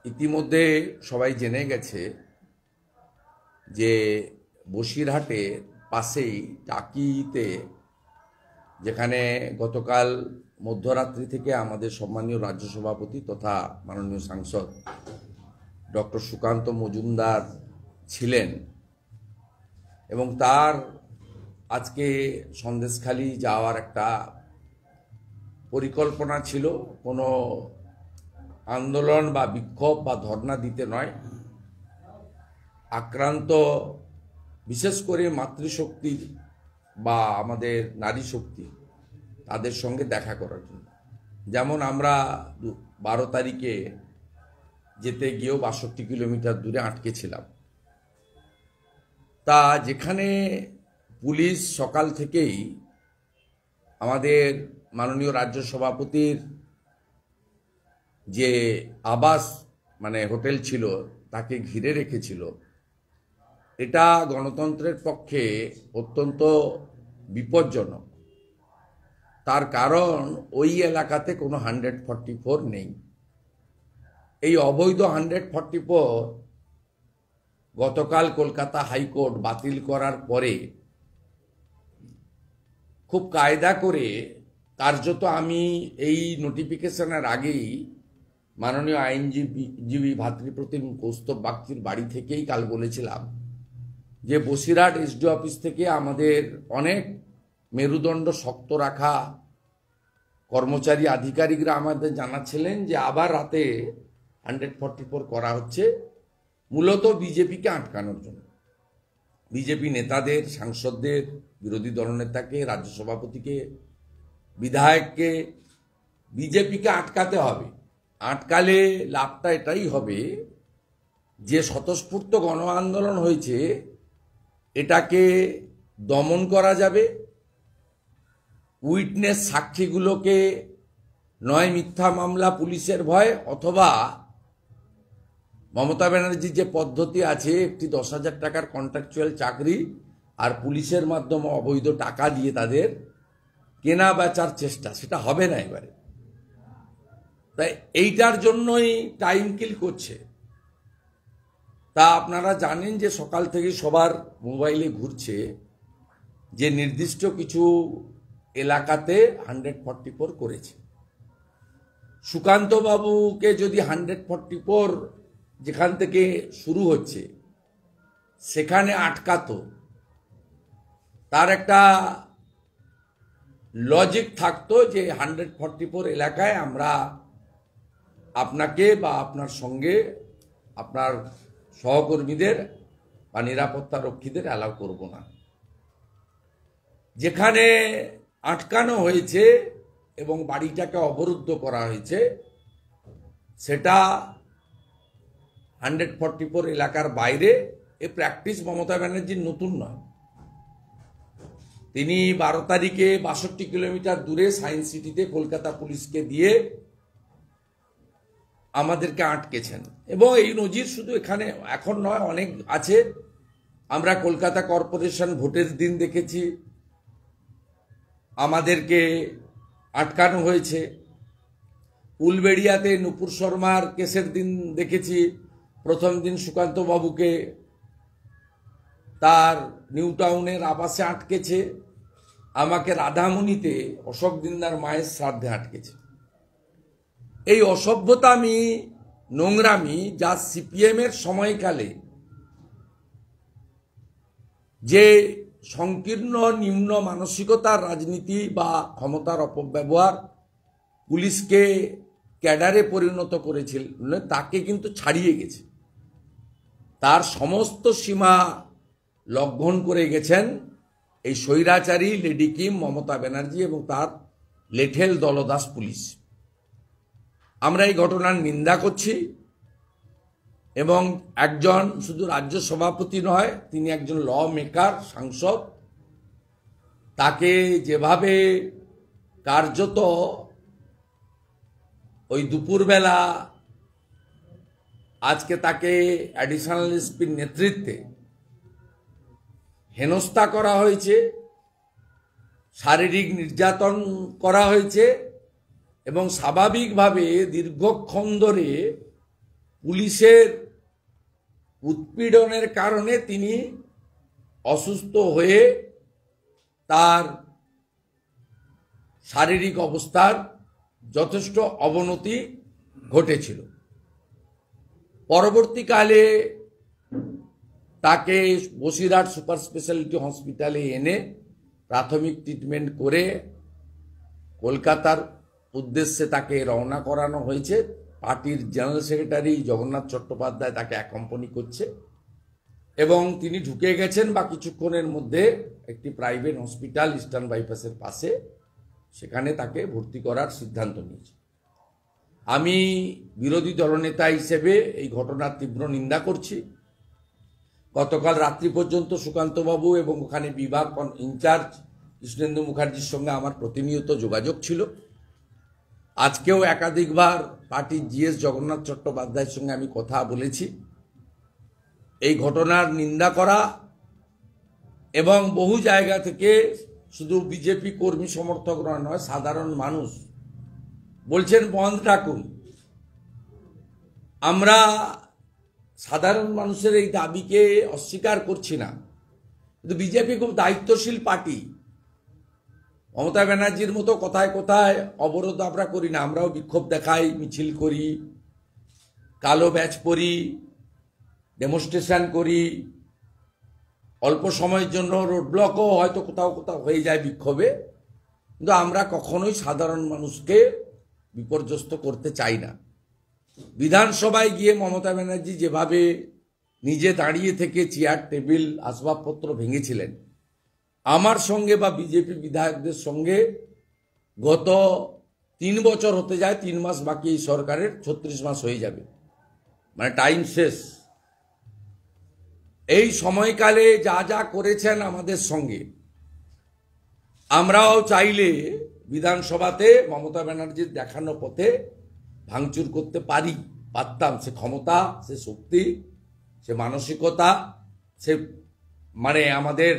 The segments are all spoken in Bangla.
ইতিমধ্যে সবাই জেনে গেছে যে বসিরহাটের পাশেই টাকিতে, যেখানে গতকাল মধ্যরাত্রি থেকে আমাদের সম্মানীয় রাজ্য সভাপতি তথা মাননীয় সাংসদ ডক্টর সুকান্ত মজুমদার ছিলেন এবং তার আজকে সন্দেশখালী যাওয়ার একটা পরিকল্পনা ছিল। কোনো আন্দোলন বা বিক্ষোভ বা ধর্ণা দিতে নয়, আক্রান্ত বিশেষ করে মাতৃশক্তির বা আমাদের নারী শক্তি তাদের সঙ্গে দেখা করার জন্য। যেমন আমরা 12 তারিখে যেতে গিয়েও 62 কিলোমিটার দূরে আটকে ছিলাম। তা যেখানে পুলিশ সকাল থেকেই আমাদের মাননীয় রাজ্য সভাপতির যে আবাস মানে হোটেল ছিল তাকে ঘিরে রেখেছিল, এটা গণতন্ত্রের পক্ষে অত্যন্ত বিপজ্জনক। তার কারণ ওই এলাকাতে কোনো 144 নেই। এই অবৈধ 144 গতকাল কলকাতা হাইকোর্ট বাতিল করার পরে খুব কায়দা করে কার্যত আমি এই নোটিফিকেশনের আগেই মাননীয় আইনজীবী ভাতৃপ্রতিম কৌস্তব বাগচির বাড়ি থেকেই কাল বলেছিলাম যে বসিরহাট এসডি অফিস থেকে আমাদের অনেক মেরুদণ্ড শক্ত রাখা কর্মচারী আধিকারিকরা আমাদের জানাচ্ছিলেন যে আবার রাতে 144 করা হচ্ছে মূলত বিজেপিকে আটকানোর জন্য। বিজেপি নেতাদের, সাংসদদের, বিরোধী দলনেতাকে, রাজ্য সভাপতিকে, বিধায়ককে বিজেপিকে আটকাতে হবে। আটকালে লাভটা এটাই হবে যে স্বতঃস্ফূর্ত গণ আন্দোলন হয়েছে এটাকে দমন করা যাবে। উইটনেস সাক্ষীগুলোকে নয় মিথ্যা মামলা পুলিশের ভয়, অথবা মমতা ব্যানার্জির যে পদ্ধতি আছে একটি 10,000 টাকার কন্ট্রাকচুয়াল চাকরি আর পুলিশের মাধ্যমে অবৈধ টাকা দিয়ে তাদের কেনা বেচার চেষ্টা, সেটা হবে না এবারে। তাই এইটার জন্যই টাইম কিল করছে। তা আপনারা জানেন যে সকাল থেকে সবার মোবাইলে ঘুরছে যে নির্দিষ্ট কিছু এলাকাতে 144 করেছে। সুকান্ত বাবুকে যদি 144 যেখান থেকে শুরু হচ্ছে সেখানে আটকাতো, তার একটা লজিক থাকতো যে 144 এলাকায় আমরা আপনাকে বা আপনার সঙ্গে আপনার সহকর্মীদের বা নিরাপত্তা রক্ষীদের অ্যালাউ করব না। যেখানে আটকানো হয়েছে এবং বাড়িটাকে অবরুদ্ধ করা হয়েছে সেটা 144 এলাকার বাইরে। এ প্র্যাকটিস মমতা ব্যানার্জির নতুন নয়। তিনি 12 তারিখে 62 কিলোমিটার দূরে সায়েন্স সিটিতে কলকাতা পুলিশকে দিয়ে আমাদেরকে আটকেছেন এবং এই নজির শুধু এখানে এখন নয়, অনেক আছে। আমরা কলকাতা কর্পোরেশন ভোটের দিন দেখেছি আমাদেরকে আটকানো হয়েছে। উলবেড়িয়াতে নুপুর শর্মার কেসের দিন দেখেছি প্রথম দিন সুকান্ত বাবুকে তার নিউ টাউনের আবাসে আটকেছে, আমাকে রাধামণিতে অশোক দিন্দার মায়ের শ্রাদ্ধে আটকেছে। এই অসভ্যতামি, নোংরামি যা সিপিএমের সময়কালে যে সংকীর্ণ নিম্ন মানসিকতার রাজনীতি বা ক্ষমতার অপব্যবহার পুলিশকে ক্যাডারে পরিণত করেছিল, তাকে কিন্তু ছাড়িয়ে গেছে। তার সমস্ত সীমা লঙ্ঘন করে গেছেন এই স্বৈরাচারী লেডি কিম মমতা ব্যানার্জি এবং তার লেঠেল দলদাস পুলিশ। আমরা এই ঘটনার নিন্দা করছি এবং একজন শুধু রাজ্য সভাপতি নয়, তিনি একজন ল মেকার, সাংসদ। তাকে যেভাবে কার্যত ওই দুপুরবেলা আজকে তাকে অ্যাডিশনাল এসপির নেতৃত্বে হেনস্থা করা হয়েছে, শারীরিক নির্যাতন করা হয়েছে এবং স্বাভাবিকভাবে দীর্ঘক্ষণ ধরে পুলিশের উৎপীড়নের কারণে তিনি অসুস্থ হয়ে তার শারীরিক অবস্থার যথেষ্ট অবনতি ঘটেছিল। পরবর্তীকালে তাকে বসিরহাট সুপার স্পেশালিটি হসপিটালে এনে প্রাথমিক ট্রিটমেন্ট করে কলকাতার উদ্দেশ্যে তাকে রওনা করানো হয়েছে। পার্টির জেনারেল সেক্রেটারি জগন্নাথ চট্টোপাধ্যায় তাকে অ্যাকম্পানি করছে এবং তিনি ঢুকে গেছেন বা কিছুক্ষণের মধ্যে একটি প্রাইভেট হসপিটাল ইস্টার্ন বাইপাসের পাশে, সেখানে তাকে ভর্তি করার সিদ্ধান্ত নিয়েছে। আমি বিরোধী দলনেতা হিসেবে এই ঘটনার তীব্র নিন্দা করছি। গতকাল রাত্রি পর্যন্ত সুকান্তবাবু এবং ওখানে বিভাগ ইনচার্জ কৃষ্ণেন্দু মুখার্জির সঙ্গে আমার প্রতিনিয়ত যোগাযোগ ছিল। আজকেও একাধিকবার পার্টির জিএস জগন্নাথ চট্টোপাধ্যায়ের সঙ্গে আমি কথা বলেছি। এই ঘটনার নিন্দা করা এবং বহু জায়গা থেকে শুধু বিজেপি কর্মী সমর্থকরা নয়, সাধারণ মানুষ বলছেন বন্ধ রাখুন। আমরা সাধারণ মানুষের এই দাবিকে অস্বীকার করছি না, কিন্তু বিজেপি খুব দায়িত্বশীল পার্টি। মমতা ব্যানার্জির মতো কোথায় কোথায় অবরোধ আমরা করি না, আমরাও বিক্ষোভ দেখাই, মিছিল করি, কালো ব্যাচ পরি, ডেমনস্ট্রেশন করি, অল্প সময়ের জন্য রোড ব্লকও হয়তো কোথাও কোথাও হয়ে যায় বিক্ষোভে, কিন্তু আমরা কখনোই সাধারণ মানুষকে বিপর্যস্ত করতে চাই না। বিধানসভায় গিয়ে মমতা ব্যানার্জি যেভাবে নিজে দাঁড়িয়ে থেকে চেয়ার টেবিল আসবাবপত্র ভেঙেছিলেন, আমার সঙ্গে বা বিজেপি বিধায়কদের সঙ্গে গত 3 বছর হতে যায়, 3 মাস বাকি এই সরকারের, 36 মাস হয়ে যাবে, মানে টাইম শেষ। এই সময়কালে যা যা করেছেন আমাদের সঙ্গে, আমরাও চাইলে বিধানসভাতে মমতা ব্যানার্জির দেখানো পথে ভাঙচুর করতে পারতাম। সে ক্ষমতা, সে শক্তি, সে মানসিকতা, সে মানে আমাদের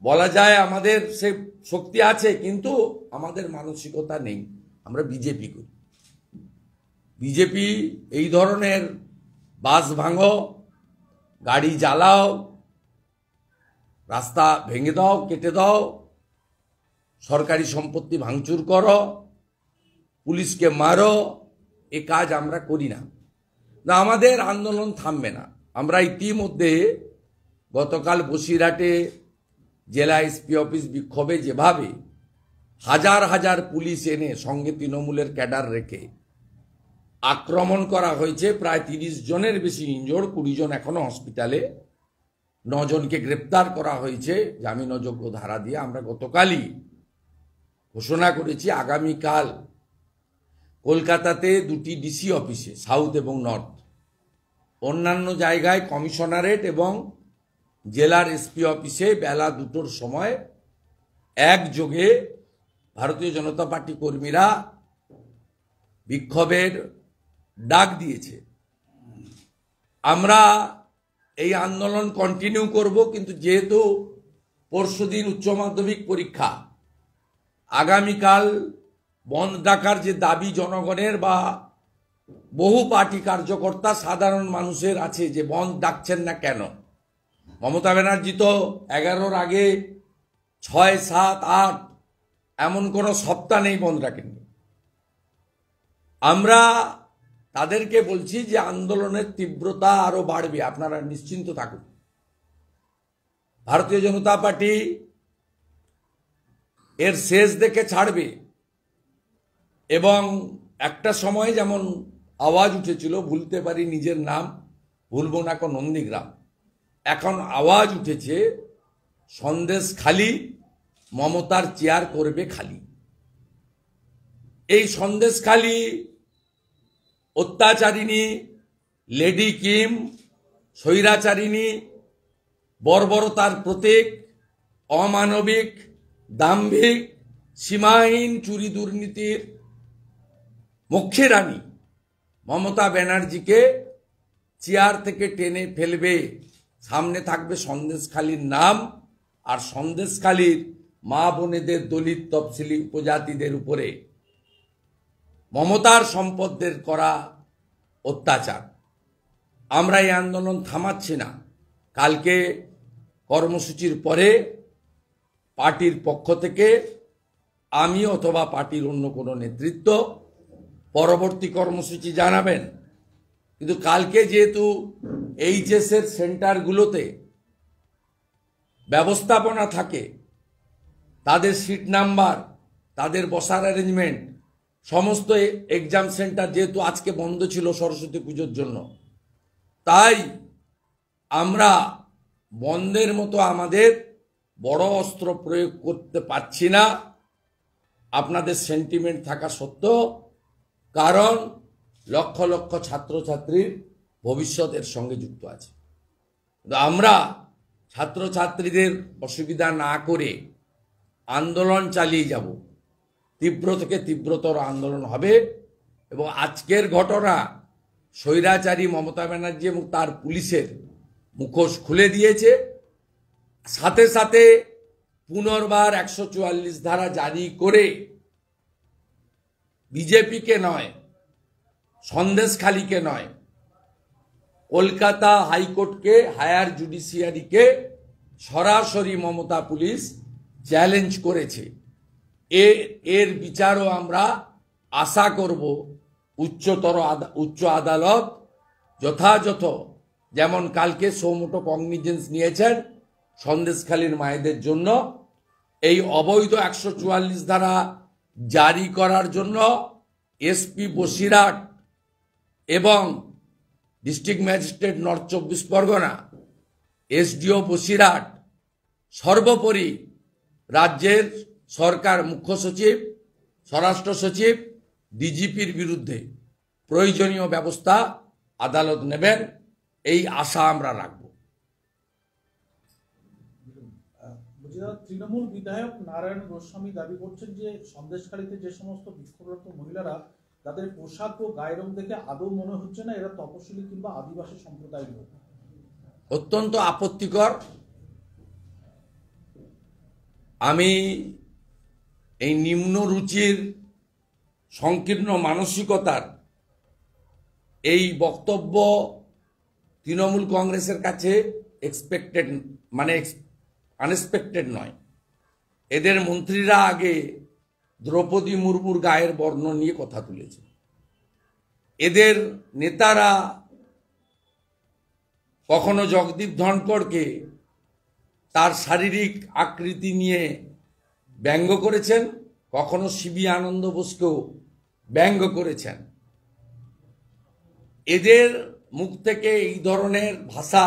বলা যায় আমাদের সে শক্তি আছে, কিন্তু আমাদের মানসিকতা নেই। আমরা বিজেপি করি। বিজেপি এই ধরনের বাস ভাঙো, গাড়ি জ্বালাও, রাস্তা ভেঙে দাও, কেটে দাও, সরকারি সম্পত্তি ভাঙচুর করো, পুলিশকে মারো, এ কাজ আমরা করি না। না, আমাদের আন্দোলন থামবে না। আমরা ইতিমধ্যে গতকাল বসিরহাটে জেলা এসপি অফিস বিক্ষোভে যেভাবে হাজার হাজার পুলিশ এনে সঙ্গে তৃণমূলের ক্যাডার রেখে আক্রমণ করা হয়েছে, প্রায় 30 জনের বেশি ইনজোর্ড, 20 জন এখনো হসপিটালে, 9 জনকে গ্রেপ্তার করা হয়েছে জামিনযোগ্য ধারা দিয়ে। আমরা গতকালই ঘোষণা করেছি আগামীকাল কলকাতাতে 2টি ডিসি অফিসে, সাউথ এবং নর্থ, অন্যান্য জায়গায় কমিশনারেট এবং জেলার এসপি অফিসে বেলা 2টোর সময় একযোগে ভারতীয় জনতা পার্টি কর্মীরা বিক্ষোভের ডাক দিয়েছে। আমরা এই আন্দোলন কন্টিনিউ করব, কিন্তু যেহেতু পরশুদিন উচ্চ মাধ্যমিক পরীক্ষা, আগামীকাল বন্ধ ডাকার যে দাবি জনগণের বা বহু পার্টি কার্যকর্তা সাধারণ মানুষের আছে যে বন্ধ ডাকছেন না কেন। মমতা ব্যানার্জি তো 11-র আগে 6, 7, 8 এমন কোনো সপ্তাহ নেই বন্ধ রাখেননি। আমরা তাদেরকে বলছি যে আন্দোলনের তীব্রতা আরো বাড়বে, আপনারা নিশ্চিন্ত থাকুন। ভারতীয় জনতা পার্টি এর শেষ দেখে ছাড়বে। এবং একটা সময় যেমন আওয়াজ উঠেছিল, ভুলতে পারি নিজের নাম, ভুলবো না কোন নন্দীগ্রাম, এখন আওয়াজ উঠেছে সন্দেশখালি মমতার চেয়ার করবে খালি। এই সন্দেশখালি অত্যাচারিণী, লেডি কিম, স্বৈরাচারিণী, বর্বরতার প্রতীক, অমানবিক, দাম্ভিক, সীমাহীন চুরি দুর্নীতির মুখ্য রানী মমতা ব্যানার্জিকে চেয়ার থেকে টেনে ফেলবে। সামনে থাকবে সন্দেশখালির নাম, আর সন্দেশখালির মা বোনেদের, দলিত তফসিলি উপজাতিদের উপরে মমতার সম্পদদের করা অত্যাচার। আমরা এই আন্দোলন থামাচ্ছি না। কালকে কর্মসূচির পরে পার্টির পক্ষ থেকে আমি অথবা পার্টির অন্য কোনো নেতৃত্ব পরবর্তী কর্মসূচি জানাবেন। কিন্তু কালকে যেহেতু এইচএসের সেন্টারগুলোতে ব্যবস্থাপনা থাকে, তাদের সিট নাম্বার, তাদের বসার অ্যারেঞ্জমেন্ট, সমস্ত এক্সাম সেন্টার যেহেতু আজকে বন্ধ ছিল সরস্বতী পুজোর জন্য, তাই আমরা বন্ধের মতো আমাদের বড় অস্ত্র প্রয়োগ করতে পারছি না আপনাদের সেন্টিমেন্ট থাকা সত্ত্বেও, কারণ লক্ষ লক্ষ ছাত্রছাত্রীর ভবিষ্যতের সঙ্গে যুক্ত আছে। আমরা ছাত্রছাত্রীদের অসুবিধা না করে আন্দোলন চালিয়ে যাব। তীব্র থেকে তীব্রতর আন্দোলন হবে এবং আজকের ঘটনা স্বৈরাচারী মমতা ব্যানার্জি এবং তার পুলিশের মুখোশ খুলে দিয়েছে। সাথে সাথে পুনর্বার 144 ধারা জারি করে বিজেপিকে নয়, সন্দেশখালীকে নয়, কলকাতা হাইকোর্টকে, হায়ার জুডিশিয়ারিকে সরাসরি মমতা পুলিশ চ্যালেঞ্জ করেছে। এর বিচারও আমরা আশা করব উচ্চ আদালত যথাযথ, যেমন কালকে সৌমোটো কগনিজেন্স নিয়েছেন সন্দেশখালীর মায়েদের জন্য, এই অবৈধ 144 ধারা জারি করার জন্য এসপি বসিরহাট এবং district magistrate north 24 Pargana, SDO Basirhat, সর্বোপরি রাজ্যের সরকার মুখ্য সচিব, স্বরাষ্ট্র সচিব, ডিজিপির বিরুদ্ধে প্রয়োজনীয় ব্যবস্থা আদালত নেবেন, এই আশা আমরা রাখব। তৃণমূল বিধায়ক নারায়ণ গোস্বামী দাবি করছেন যে সন্দেশখালীতে যে সমস্ত বিক্ষোভরত মহিলারা, তাদের পোশাক ও গায়ের রং দেখে আদৌ মনে হচ্ছে না এরা তপশিলি কিংবা আদিবাসী সম্প্রদায়ের লোক। অত্যন্ত আপত্তিকর। আমি এই নিম্ন রুচির সংকীর্ণ মানসিকতার এই বক্তব্য তৃণমূল কংগ্রেসের কাছে এক্সপেক্টেড, মানে আনএক্সপেক্টেড নয়। এদের মন্ত্রীরা আগে দ্রৌপদী মুর্মুর গায়ের বর্ণ নিয়ে কথা তুলেছে। এদের নেতারা কখনো জগদীপ ধনকড়কে তার শারীরিক আকৃতি নিয়ে ব্যঙ্গ করেছেন, কখনো সিবি আনন্দ বোসকেও ব্যঙ্গ করেছেন। এদের মুখ থেকে এই ধরনের ভাষা,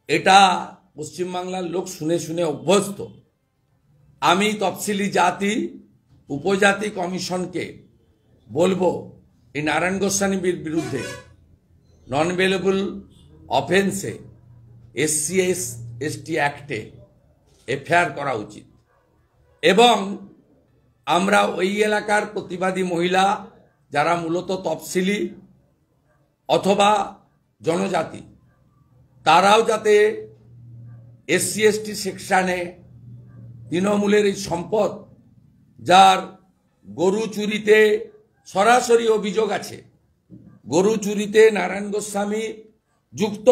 এটা পশ্চিমবাংলার লোক শুনে শুনে অভ্যস্ত। আমি তফসিলি জাতি উপজাতি কমিশনকে বলবো এই নারায়ণ গোস্বামীর বিরুদ্ধে নন বেলেবল অফেন্সে SC/ST অ্যাক্টে এফআইআর করা উচিত এবং আমরা ওই এলাকার প্রতিবাদী মহিলা যারা মূলত তফসিলি অথবা জনজাতি, তারাও যাতে SC/ST সেকশনে তৃণমূলের এই সম্পদ, যার গরু চুরিতে সরাসরি অভিযোগ আছে, গরু চুরিতে নারায়ণ গোস্বামী যুক্ত,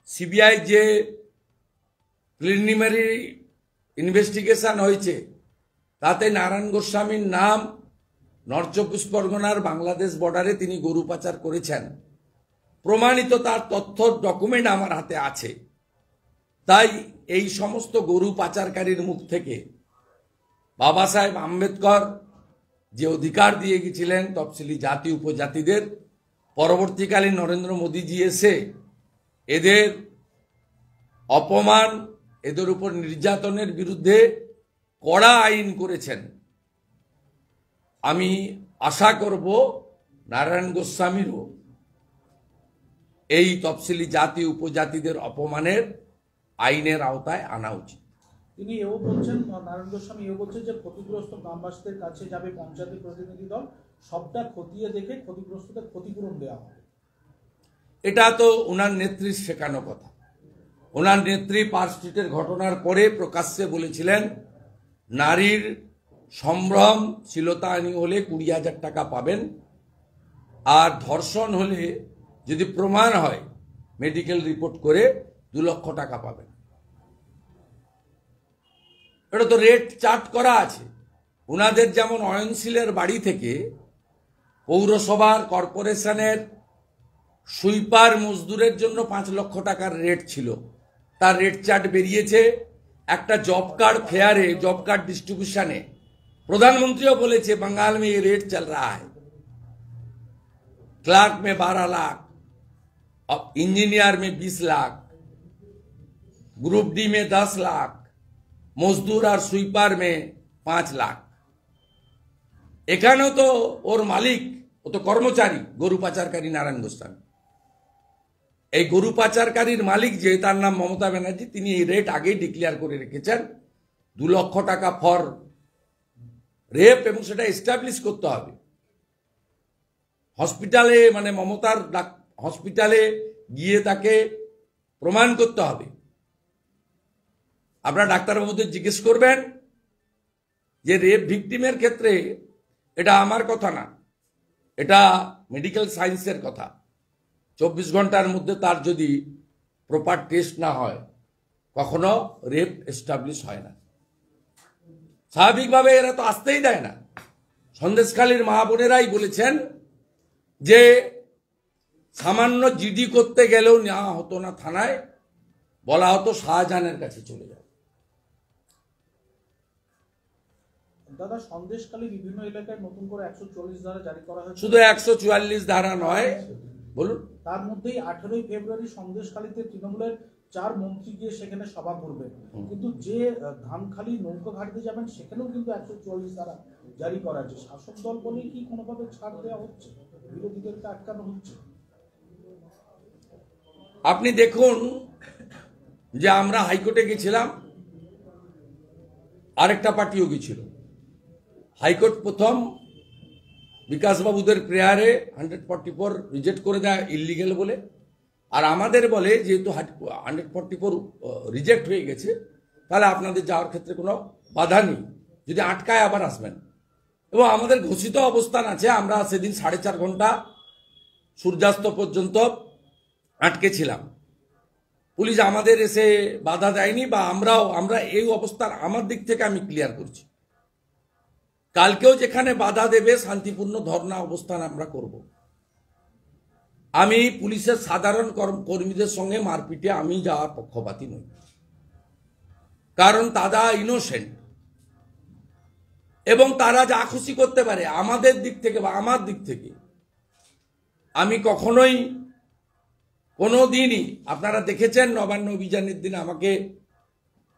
সিবিআই যে প্রিলিমিনারি ইনভেস্টিগেশন হয়েছে তাতে নারায়ণ গোস্বামীর নাম নর্থ 24 পরগনার বাংলাদেশ বর্ডারে তিনি গরু পাচার করেছেন, প্রমাণিত তার তথ্য ডকুমেন্ট আমার হাতে আছে। তাই এই সমস্ত গরু পাচারকারীর মুখ থেকে বাবা সাহেব আম্বেদকর যে অধিকার দিয়ে গেছিলেন তফসিলি জাতি উপজাতিদের, পরবর্তীকালে নরেন্দ্র মোদীজি এসে এদের অপমান, এদের উপর নির্যাতনের বিরুদ্ধে কড়া আইন করেছেন। আমি আশা করব নারায়ণ গোস্বামীরও এই তফসিলি জাতি উপজাতিদের অপমানের আইনের আওতায় আনা উচিত। তিনি এও বলছেন, নারায়ণ গোস্বামী এও বলছেন যে ক্ষতিগ্রস্ত গ্রামবাসীদের কাছে যাবে পঞ্চায়েতের প্রতিনিধি দল, সবটা খতিয়ে দেখে ক্ষতিগ্রস্তদের ক্ষতিপূরণ দেওয়া হবে। এটা তো ওনার নেত্রীর শেখানো কথা। ওনার নেত্রী পার্ক স্ট্রিটের ঘটনার পরে প্রকাশ্যে বলেছিলেন নারীর সম্ভ্রম শ্লীলতাহানি হলে 20,000 টাকা পাবেন, আর ধর্ষণ হলে যদি প্রমাণ হয় মেডিকেল রিপোর্ট করে 2 লক্ষ টাকা পাবেন। এটা তো রেট চার্ট করা আছে। ওনাদের যেমন অয়নশীলের বাড়ি থেকে পৌরসভার কর্পোরেশনের সুইপার মজদুরের জন্য 5 লক্ষ টাকার রেট ছিল, তার রেট চার্ট বেরিয়েছে। একটা জব কার্ড ফেয়ারে, जॉब कार्ड डिस्ट्रीब्यूशने प्रधानमंत्री बोले बंगाल में ये रेट चल रहा है। क्लार्क में 12 लाख, इंजीनियर में 20 लाख, ग्रुप डी में 10 लाख, मजदूर और स्वीपर में 5 लाख। এখানেও তো ওর মালিক, ও তো কর্মচারী, গরু পাচারকারী নারায়ণ গোস্বামী। এই গরু পাচারকারীর মালিক যে, তার নাম মমতা ব্যানার্জি, তিনি এই রেট আগেই ডিক্লেয়ার করে রেখেছেন 2 লক্ষ টাকা ফর রেপ, এবং সেটা এস্টাবলিশ করতে হবে হসপিটালে, মানে মমতার হসপিটালে গিয়ে তাকে প্রমাণ করতে হবে। আপনারা ডাক্তারবাবুদের জিজ্ঞেস করবেন যে রেপ ভিকটিমের ক্ষেত্রে এটা আমার কথা না, এটা মেডিকেল সায়েন্সের কথা। 24 ঘন্টার মধ্যে তার যদি প্রপার টেস্ট না হয় কখনো রেপ এস্টাবলিশ হয় না। স্বাভাবিকভাবে এরা তো আসতেই দেয় না। সন্দেশখালীর মা বোনেরাই বলেছেন যে সামান্য জিডি করতে গেলেও নেওয়া হতো না থানায়, বলা হতো শাহজাহানের কাছে চলে যাও। দাদা, সন্দেশখালী বিভিন্ন এলাকায় নতুন করে 144 ধারা জারি করা হয়েছে। শুধু 144 ধারা নয়, বলুন। তার মধ্যেই 18ই ফেব্রুয়ারি সন্দেশখালীতে তৃণমূলের 4 মন্ত্রী গিয়ে সেখানে সভা করবেন, কিন্তু যে ধানখালী নৌকা ঘাটতে যাবেন সেখানেও কিন্তু 144 ধারা জারি করা আছে। শাসক দল বলে কি কোনোভাবে ছাড় দেওয়া হচ্ছে, বিরোধীদেরকে আটকানো হচ্ছে? আপনি দেখুন যে আমরা হাইকোর্টে গেছিলাম, আরেকটা পার্টিও গেছিল। হাইকোর্ট প্রথম বিকাশবাবুদের প্রেয়ারে 144 রিজেক্ট করে দেয় ইলিগেল বলে, আর আমাদের বলে যেহেতু 144 রিজেক্ট হয়ে গেছে তাহলে আপনাদের যাওয়ার ক্ষেত্রে কোনো বাধা নেই, যদি আটকায় আবার আসবেন। এবং আমাদের ঘোষিত অবস্থান আছে, আমরা সেদিন 4.5 ঘন্টা সূর্যাস্ত পর্যন্ত আটকে ছিলাম। পুলিশ আমাদের এসে বাধা দেয়নি, বা আমরা এই অবস্থার আমার দিক থেকে আমি ক্লিয়ার করছি। কালকেও যেখানে বাধা দেবে শান্তিপূর্ণ ধর্ণা অবস্থান আমরা করব। আমি পুলিশের সাধারণ কর্মীদের সঙ্গে মারপিটে আমি যাওয়ার পক্ষপাতী নই, কারণ তারা ইনোসেন্ট এবং তারা যা খুশি করতে পারে। আমাদের দিক থেকে বা আমার দিক থেকে আমি কখনোই কোনো দিনই, আপনারা দেখেছেন নবান্ন অভিযানের দিন আমাকে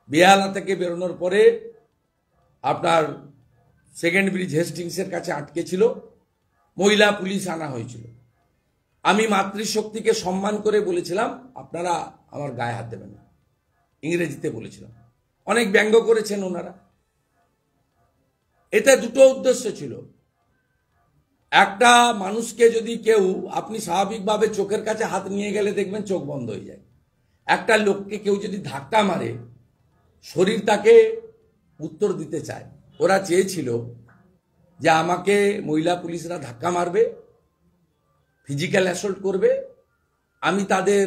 বেহালা থেকে বেরোনোর পরে আপনার সেকেন্ড ব্রিজ হেস্টিংসের কাছে আটকে ছিল, মহিলা পুলিশ আনা হয়েছিল। আমি মাতৃশক্তিকে সম্মান করে বলেছিলাম আপনারা আমার গায়ে হাত দেবেন না, ইংরেজিতে বলেছিলাম। অনেক ব্যঙ্গ করেছেন ওনারা। এতে দুটো উদ্দেশ্য ছিল। একটা, মানুষকে যদি কেউ, আপনি স্বাভাবিকভাবে চোখের কাছে হাত নিয়ে গেলে দেখবেন চোখ বন্ধ হয়ে যায়। একটা লোককে কেউ যদি ধাক্কা মারে শরীর তাকে উত্তর দিতে চায়। ওরা চেয়েছিল যে আমাকে মহিলা পুলিশরা ধাক্কা মারবে, ফিজিক্যাল অ্যাসল্ট করবে, আমি তাদের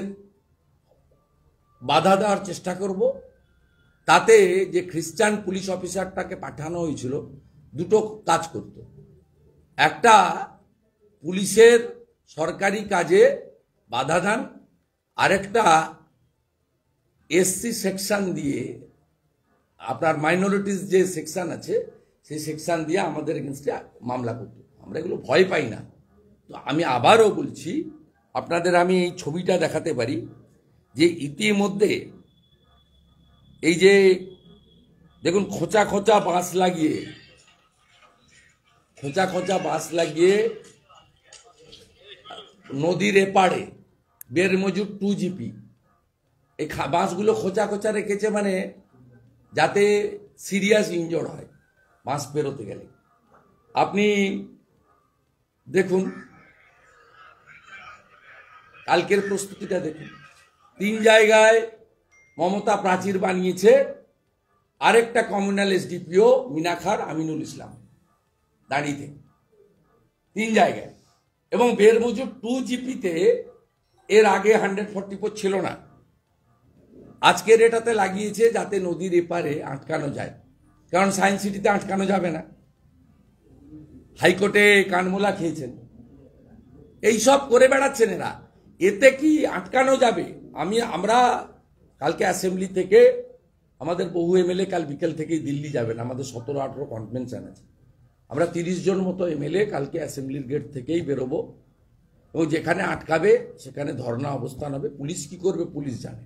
বাধা দেওয়ার চেষ্টা করব। তাতে যে খ্রিস্টান পুলিশ অফিসারটাকে পাঠানো হয়েছিল দুটো কাজ করত। একটা, পুলিশের সরকারি কাজে বাধা দান, আরেকটা এসসি সেকশন দিয়ে, আপনার মাইনরিটিস যে সেকশন আছে সেই সেকশন দিয়ে আমাদের এগেনস্টে মামলা করত। আমরা এগুলো ভয় পাই না। তো আমি আবারও বলছি, আপনাদের আমি এই ছবিটা দেখাতে পারি যে ইতিমধ্যে এই যে দেখুন খোঁচা খোঁচা বাঁশ লাগিয়ে, নদীর এপারে বেরমজুর 2GP এই বাঁশগুলো খোঁচা খোঁচা রেখেছে, মানে যাতে সিরিয়াস ইনজোর্ড হয় বাঁশ বেরোতে গেলে। আপনি দেখুন কালকের প্রস্তুতিটা দেখুন। 3 জায়গায় মমতা প্রাচীর বানিয়েছে, আরেকটা কমিউনাল এসডিপিও মিনাখার আমিনুল ইসলাম দাঁড়িয়ে 3 জায়গায়। এবং বেরমজুর 2GP-তে এর আগে 144 ছিল না। আজকের এটাতে লাগিয়েছে যাতে নদীর এপারে আটকানো যায়, কারণ সায়েন্স সিটিতে আটকানো যাবে না। হাইকোর্টে কানমোলা খেয়েছেন, এইসব করে বেড়াচ্ছেন এরা। এতে কি আটকানো যাবে? আমরা কালকে অ্যাসেম্বলি থেকে আমাদের বহু এমএলএ কাল বিকেল থেকেই দিল্লি যাবেন, আমাদের 17-18 কনভেনশন আছে। আমরা 30 জন মতো এমএলএ কালকে অ্যাসেম্বলির গেট থেকেই বেরোবো, এবং যেখানে আটকাবে সেখানে ধর্ণা অবস্থান হবে। পুলিশ কি করবে পুলিশ জানে,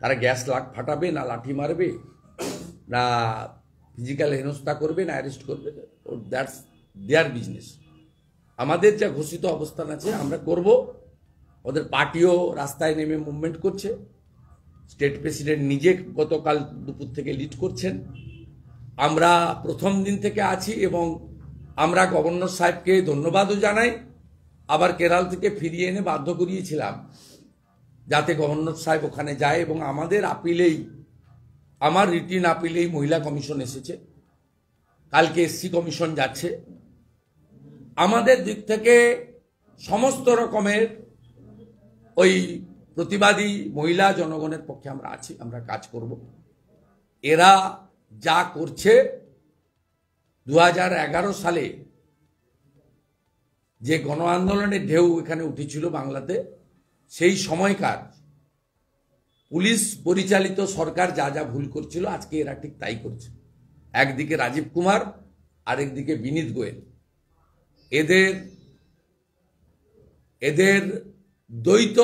তারা গ্যাস ফাটাবে না লাঠি মারবে না ফিজিক্যাল হেনস্থা করবে না অ্যারেস্ট করবে, দ্যাটস দেয়ার বিজনেস। আমাদের যা ঘোষিত অবস্থান আছে আমরা করব। ওদের পার্টিও রাস্তায় নেমে মুভমেন্ট করছে, স্টেট প্রেসিডেন্ট নিজে গতকাল দুপুর থেকে লিড করছেন। আমরা প্রথম দিন থেকে আছি এবং আমরা গভর্নর সাহেবকে ধন্যবাদও জানাই। আবার কেরাল থেকে ফিরিয়ে এনে বাধ্য করিয়েছিলাম যাতে গভর্নর সাহেব ওখানে যায়, এবং আমাদের আপিলেই, আমার রিটিন আপিলেই মহিলা কমিশন এসেছে, কালকে এসসি কমিশন যাচ্ছে। আমাদের দিক থেকে সমস্ত রকমের ওই প্রতিবাদী মহিলা জনগণের পক্ষে আমরা আছি, আমরা কাজ করব। এরা যা করছে 2011 সালে যে গণ আন্দোলনের ঢেউ এখানে উঠেছিল বাংলাতে, সেই সময়কার পুলিশ পরিচালিত সরকার যা যা ভুল করছিল আজকে এরা ঠিক তাই করছে। একদিকে রাজীব কুমার, আরেকদিকে বিনীত গোয়েল। এদের দ্বৈত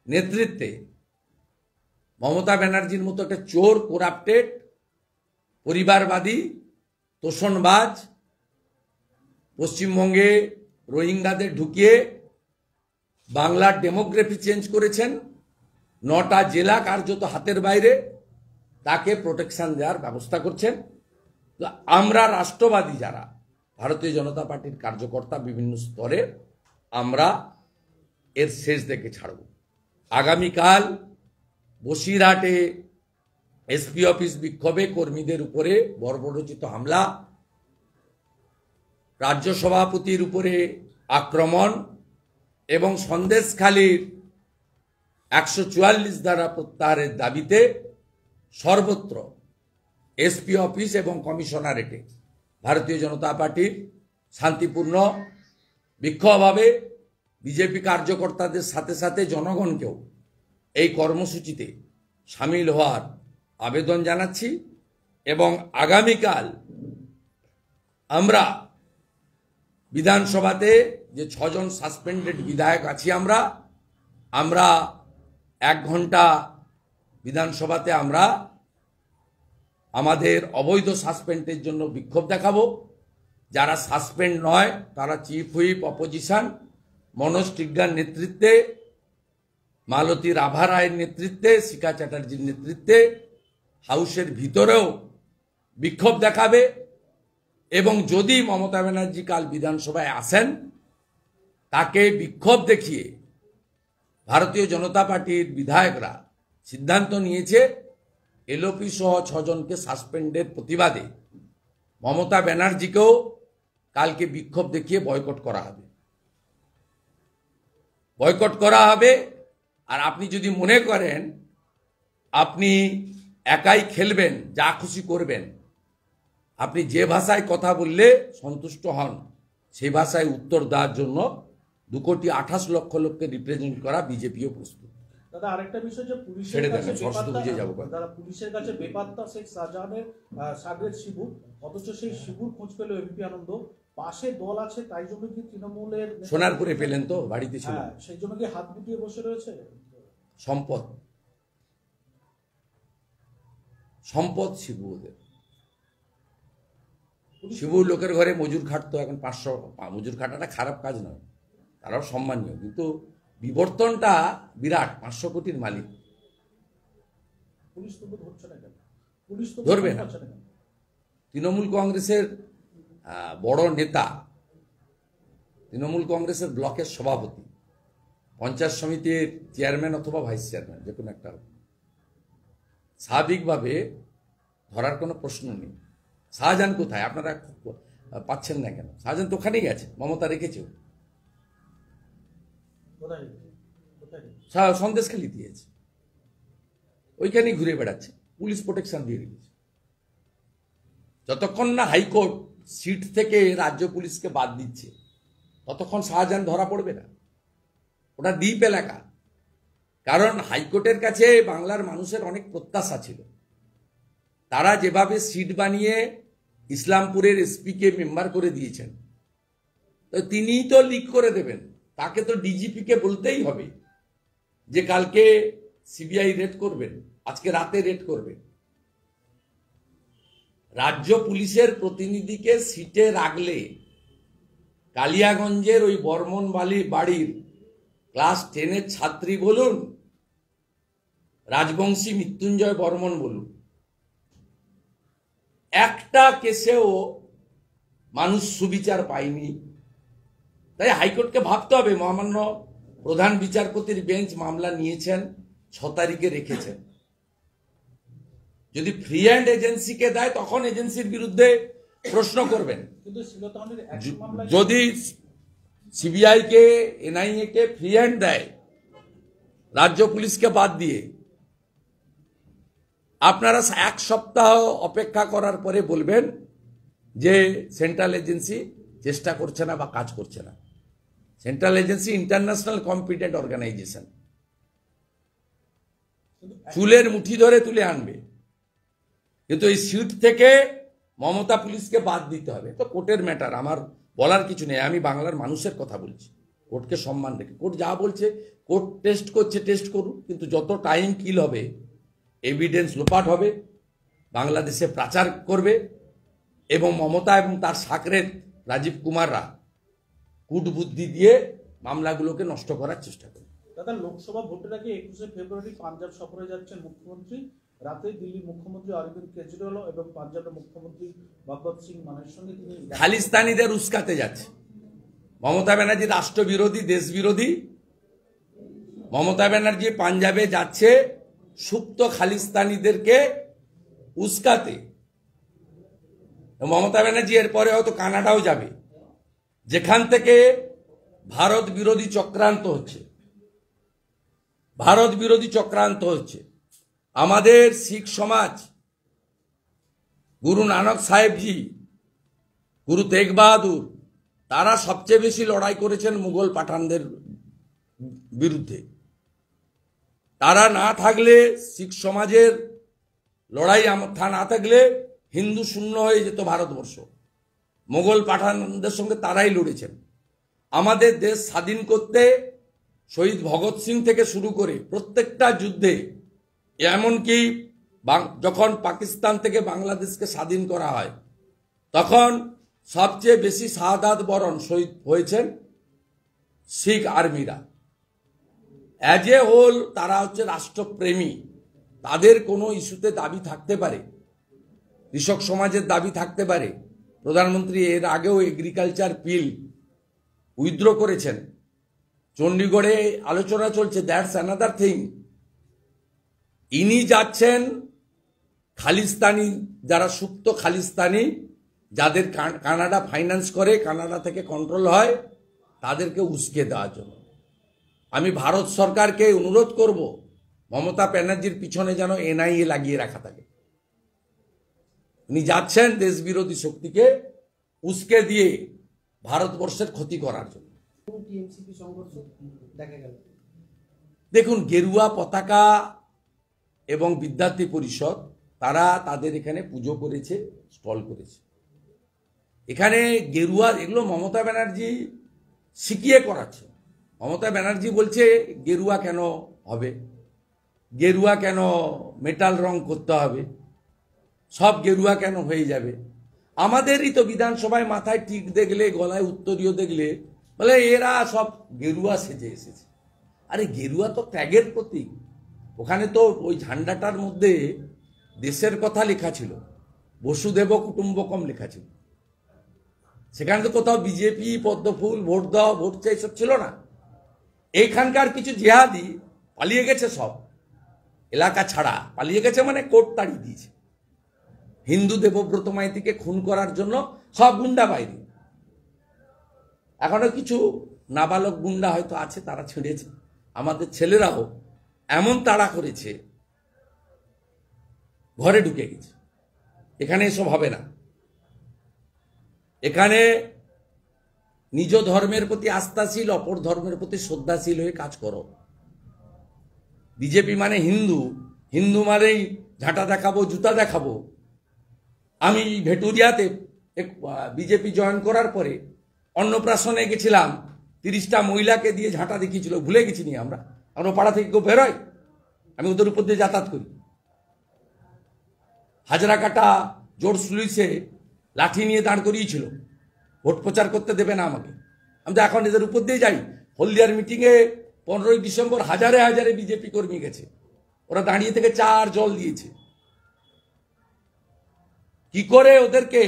নেতৃত্বে মমতা ব্যানার্জির মতো একটা চোর, করাপ্টেড, পরিবারবাদী, তোষণবাজ পশ্চিমবঙ্গে রোহিঙ্গাদের ঢুকিয়ে বাংলার ডেমোগ্রাফি চেঞ্জ করেছেন। 9টা জেলা কার্যত হাতের বাইরে, তাকে প্রোটেকশন দেওয়ার ব্যবস্থা করছেন। তো আমরা রাষ্ট্রবাদী যারা ভারতীয় জনতা পার্টির কার্যকর্তা বিভিন্ন স্তরে, আমরা এর শেষ দেখে ছাড়ব। আগামীকাল বসিরহাটে এসপি অফিস বিক্ষোভে কর্মীদের উপরে বর্বরোচিত হামলা, রাজ্য সভাপতির উপরে আক্রমণ এবং সন্দেশখালীর 144 ধারা প্রত্যাহারের দাবিতে সর্বত্র এসপি অফিস এবং কমিশনারেটে ভারতীয় জনতা পার্টির শান্তিপূর্ণ বিক্ষোভ হবে। বিজেপি কার্যকর্তাদের সাথে সাথে জনগণকেও এই কর্মসূচিতে সামিল হওয়ার আবেদন জানাচ্ছি। এবং আগামীকাল আমরা বিধানসভাতে যে 6 জন সাসপেন্ডেড বিধায়ক আছি, আমরা 1 ঘন্টা বিধানসভাতে আমরা আমাদের অবৈধ সাসপেন্ডের জন্য বিক্ষোভ দেখাবো। যারা সাসপেন্ড নয় তারা চিফ হুইপ অপোজিশন মনোজ টিগ্গার নেতৃত্বে, মালতী রাভা রায়ের নেতৃত্বে, শিখা চ্যাটার্জির নেতৃত্বে হাউসের ভিতরেও বিক্ষোভ দেখাবে। এবং যদি মমতা ব্যানার্জি কাল বিধানসভায় আসেন, তাকে বিক্ষোভ দেখিয়ে ভারতীয় জনতা পার্টির বিধায়করা সিদ্ধান্ত নিয়েছে এলওপি সহ 6 জনকে সাসপেন্ডের প্রতিবাদে মমতা ব্যানার্জিকেও কালকে বিক্ষোভ দেখিয়ে বয়কট করা হবে। আর আপনি যদি মনে করেন আপনি একাই খেলবেন, যা খুশি করবেন, আপনি যে ভাষায় কথা বললে সন্তুষ্ট হন সেই ভাষায় উত্তর দেওয়ার জন্য 2,28,00,000 লোককে রিপ্রেজেন্ট করা বিজেপিও প্রস্তুত। দাদা আরেকটা বিষয়, যে পুলিশের কাছে বেপাত্তা শেখ শাহজাহানের সাগরেদ শিবু, অথচ সেই শিবুর খোঁজ পেল এবিপি আনন্দ। পাশে দল আছে, তাই জন্য কি তৃণমূলের সোনারপুরে পেলেন তো, বাড়িতে ছিল, সেই জন্য কি হাত গুটিয়ে বসে রয়েছে? সম্পদ শিবু, ওদের শিবুর লোকের ঘরে মজুর খাটতো, এখন 500 মজুর খাটাটা খারাপ কাজ নয়, তারাও সম্মানীয়, কিন্তু বিবর্তনটা বিরাট। 500 কোটির মালিক। পুলিশ তো ধরছে না কেন? পুলিশ তো ধরবে না। তৃণমূল কংগ্রেসের বড় নেতা, তৃণমূল কংগ্রেসের ব্লকের সভাপতি, পঞ্চায়েত সমিতির চেয়ারম্যান অথবা ভাইস চেয়ারম্যান, যে কোনো একটা, স্বাভাবিকভাবে ধরার কোনো প্রশ্ন নেই। শাহজাহান কোথায়? আপনারা পাচ্ছেন না কেন? শাহজাহান তো ওখানেই গেছে, মমতা রেখেছে। কোথায় কোথায় সন্দেশখালি দিয়েছে, ওইখানেই ঘুরে বেড়াচ্ছে, পুলিশ প্রোটেকশন দিয়ে রেখেছে। যতক্ষণ না হাইকোর্ট সিট থেকে রাজ্য পুলিশকে বাদ দিচ্ছে ততক্ষণ শাহজাহান ধরা পড়বে না। ওটা দ্বীপ এলাকা, কারণ হাইকোর্টের কাছে বাংলার মানুষের অনেক প্রত্যাশা ছিল। তারা যেভাবে সিট বানিয়ে ইসলামপুরের এসপিকে মেম্বার করে দিয়েছেন, তো তিনিই তো লিক করে দেবেন। তাকে তো ডিজিপিকে বলতেই হবে যে কালকে সিবিআই রেড করবেন, আজকে রাতে রেড করবেন। রাজ্য পুলিশের প্রতিনিধিকে সিটে রাখলে কালিয়াগঞ্জের ওই বর্মন বাড়ির ক্লাস 10-এর ছাত্রী বলুন, রাজবংশী মৃত্যুঞ্জয় বর্মন বলুন, একটা কেসেও মানুষ সুবিচার পায়নি। তাই হাইকোর্টকে ভাবতে হবে, মহামান্য প্রধান বিচারপতির বেঞ্চ মামলা নিয়েছেন, 6 তারিখে রেখেছেন। যদি ফ্রি হ্যান্ড এজেন্সিকে দেয় তখন এজেন্সির বিরুদ্ধে প্রশ্ন করবেন। যদি সিবিআই কে, এনআইএ কে ফ্রি হ্যান্ড দেয় রাজ্য পুলিশকে বাদ দিয়ে, আপনারা 1 সপ্তাহ অপেক্ষা করার পরে বলবেন যে সেন্ট্রাল এজেন্সি চেষ্টা করছে না বা কাজ করছে না। Central agency international competent organisation, চুলের মুঠি ধরে তুলে আনবে। কিন্তু এই সিট থেকে মমতা পুলিশকে বাদ দিতে হবে, তো কোর্টের ম্যাটার, আমার বলার কিছু নেই। আমি বাংলার মানুষের কথা বলছি, কোর্টকে সম্মান রেখে। কোর্ট যা বলছে, কোর্ট টেস্ট করছে, টেস্ট করুক, কিন্তু যত টাইম কিল হবে, এভিডেন্স লোপাট হবে, বাংলাদেশে প্রচার করবে, এবং মমতা এবং তার সাকরেদ রাজীব কুমাররা কূটবুদ্ধি দিয়ে মামলাগুলোকে নষ্ট করার চেষ্টা করবে। দাদা, লোকসভা ভোটের আগে 21শে ফেব্রুয়ারি পাঞ্জাব সফরে যাচ্ছেন মুখ্যমন্ত্রী। রাতে দিল্লির মুখ্যমন্ত্রী অরবিন্দ কেজরিওয়াল এবং পাঞ্জাবের মুখ্যমন্ত্রী ভগৎ সিং মানের সঙ্গে তিনি খালিস্তানিদের উস্কাতে যাচ্ছে। মমতা ব্যানার্জি রাষ্ট্রবিরোধী, দেশবিরোধী। মমতা ব্যানার্জি পাঞ্জাবে যাচ্ছে সুপ্ত খালিস্তানিদেরকে উস্কাতে। মমতা ব্যানার্জি এরপরে হয়তো কানাডাও যাবে, যেখান থেকে ভারত বিরোধী চক্রান্ত হচ্ছে। ভারত বিরোধী চক্রান্ত হচ্ছে। আমাদের শিখ সমাজ, গুরু নানক সাহেবজি, গুরু তেগ বাহাদুর, তারা সবচেয়ে বেশি লড়াই করেছেন মুঘল পাঠানদের বিরুদ্ধে। তারা না থাকলে, শিখ সমাজের লড়াই না থাকলে হিন্দু শূন্য হয়ে যেত ভারতবর্ষ। মুঘল পাঠানদের সঙ্গে তারাই লড়েছেন। আমাদের দেশ স্বাধীন করতে শহীদ ভগৎ সিং থেকে শুরু করে প্রত্যেকটা যুদ্ধে, এমনকি যখন পাকিস্তান থেকে বাংলাদেশকে স্বাধীন করা হয়, তখন সবচেয়ে বেশি শাহাদাত বরণ শহীদ হয়েছেন শিখ আর্মিরা। অ্যাজ এ হোল তারা হচ্ছে রাষ্ট্রপ্রেমী। তাদের কোনো ইস্যুতে দাবি থাকতে পারে, কৃষক সমাজের দাবি থাকতে পারে। প্রধানমন্ত্রী এর আগেও এগ্রিকালচার বিল উইথড্র করেছেন, চণ্ডীগড়ে আলোচনা চলছে, দ্যাটস অ্যানাদার থিং। ইনি যাচ্ছেন খালিস্তানি, যারা সুপ্ত খালিস্তানি, যাদের কানাডা ফাইন্যান্স করে, কানাডা থেকে কন্ট্রোল হয়, তাদেরকে উস্কে দেওয়ার জন্য। আমি ভারত সরকারকে অনুরোধ করব, মমতা ব্যানার্জির পিছনে যেন এনআইএ লাগিয়ে রাখা থাকে। উনি যাচ্ছেন দেশবিরোধী শক্তিকে উস্কে দিয়ে ভারতবর্ষের ক্ষতি করার জন্য। দেখুন, গেরুয়া পতাকা এবং বিদ্যার্থী পরিষদ, তারা তাদের এখানে পুজো করেছে, স্টল করেছে। এখানে গেরুয়া, এগুলো মমতা ব্যানার্জি শিখিয়ে করাচ্ছে। মমতা ব্যানার্জি বলছে গেরুয়া কেন হবে, গেরুয়া কেন মেটাল রং করতে হবে, সব গেরুয়া কেন হয়ে যাবে। আমাদেরই তো বিধানসভায় মাথায় টিক দেখলে, গলায় উত্তরীয় দেখলে বলে এরা সব গেরুয়া সেজে এসেছে। আরে গেরুয়া তো ত্যাগের প্রতীক। ওখানে তো ওই ঝান্ডাটার মধ্যে দেশের কথা লেখা ছিল, বসুদেব কুটুম্বকম লেখা ছিল। সেখানে তো কোথাও বিজেপি, পদ্মফুল, ভোট দাও, ভোট চাই, সব ছিল না। এইখানকার কিছু জিহাদি পালিয়ে গেছে, সব এলাকা ছাড়া পালিয়ে গেছে, মানে কোর্ট তাড়িয়ে দিয়েছে। হিন্দু দেবব্রত মাইতিকে খুন করার জন্য সব গুন্ডা বাইরে। এখনো কিছু নাবালক গুন্ডা হয়তো আছে, তারা ছেড়েছে। আমাদের ছেলেরাও এমন তাড়া করেছে, ঘরে ঢুকে গেছে। এখানে এসব হবে না। এখানে নিজ ধর্মের প্রতি আস্থাশীল, অপর ধর্মের প্রতি শ্রদ্ধাশীল হয়ে কাজ করো। বিজেপি মানে হিন্দু, হিন্দু মানেই ঝাঁটা দেখাবো, জুতা দেখাবো। আমি ভেটুরিয়াতে বিজেপি জয়েন করার পরে অন্নপ্রাশনে গেছিলাম, 30টা মহিলাকে দিয়ে ঝাঁটা দেখিয়েছিল, ভুলে গেছি নি আমরা পাড়া থেকে কেউ বেরোয়, আমি ওদের উপর দিয়ে যাতায়াত করি। হাজরাকাটা জোর পুলিশে লাঠি নিয়ে দাঁড় করিয়েছিল, ভোট প্রচার করতে দেবে না আমাকে। আমি তো এখন এদের উপর দিয়ে যাই। হলদিয়ার মিটিংয়ে 15ই ডিসেম্বর হাজারে হাজারে বিজেপি কর্মী গেছে, ওরা দাঁড়িয়ে থেকে চা আর জল দিয়েছে। কি করে ওদেরকে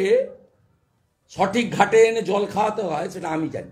সঠিক ঘাটে এনে জল খাওয়াতে হয় সেটা আমি জানি।